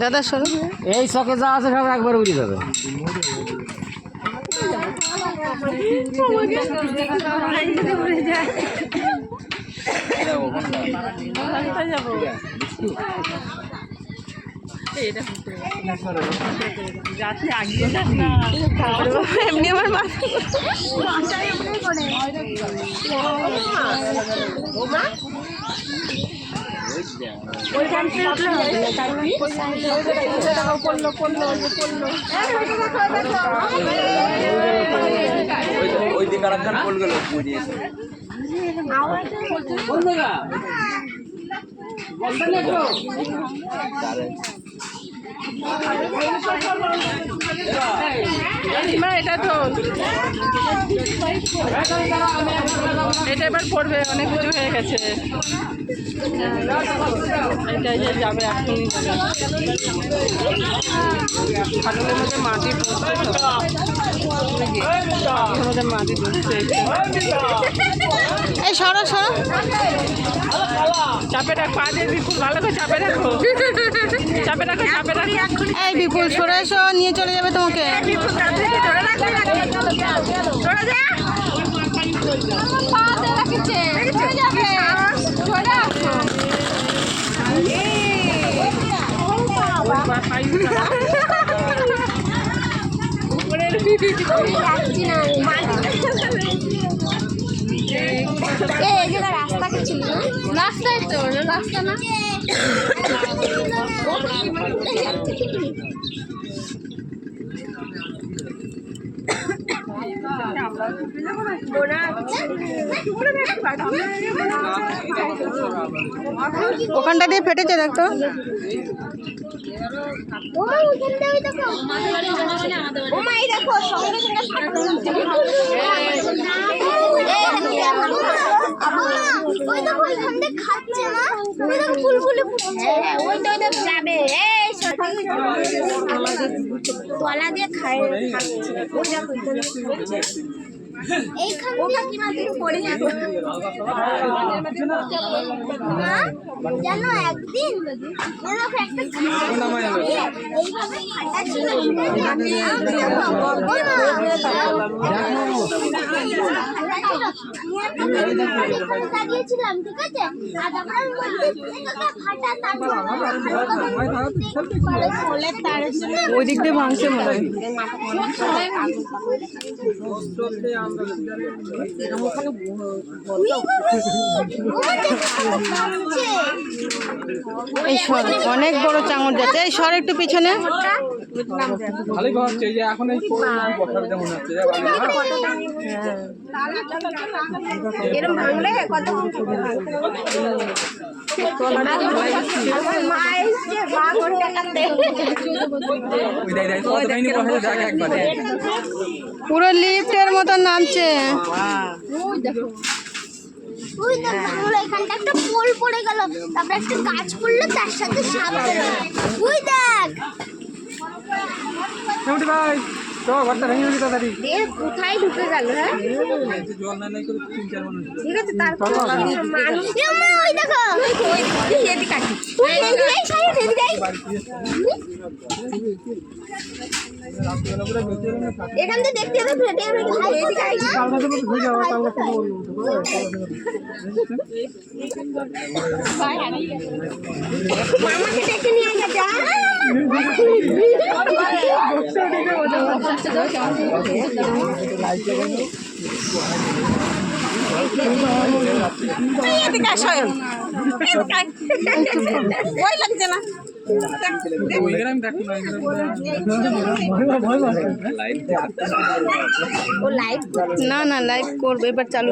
দাদা শোনো, এই শখে যা আছে সব একবার উড়ে যাবে। এমনি আমার এটা তো এটা এবার পড়বে, অনেক কিছু হয়ে গেছে। এটা যে যাবে এখনই ফাটলের মধ্যে মাটি মধ্যে মাটি ঢুকছে। এই সরো সরো, চাপে রাখো, পা দিয়ে বিপুল ভালো করে চাপে রাখো, চাপে রাখো, চাপে রাখো। এই বিপুল সরে এসো, নিয়ে চলে যাবে তোমাকে। রাস্তায় তো রাস্তা না ওখানটা দিয়ে ফেটেছে, দেখতো। তলা দিয়ে খায় জানো একদিন দাঁড়িয়েছিলাম, ঠিক আছে, ওই দিক দিয়ে ভাঙছে মনে হয়। এই সর অনেক বড় চাঙড় যাচ্ছে। এই সর একটু পিছনে। এরকম ভাঙলে কত পুরো লিফটের মতো নামছে। এখানটা একটা পোল পড়ে গেল, তারপরে একটা গাছ পড়লো, তার সাথে সাপ বেরোলো। ওই দেখ কোথায় ঢুকে গেল। হ্যাঁ ঠিক আছে, তারপর ওই দেখো এখান থেকে দেখতে হবে ফেটে মামাকে ডেকে নিয়ে গেছে। ওই লাগছে না, না না লাইভ করবে, এবার চালু।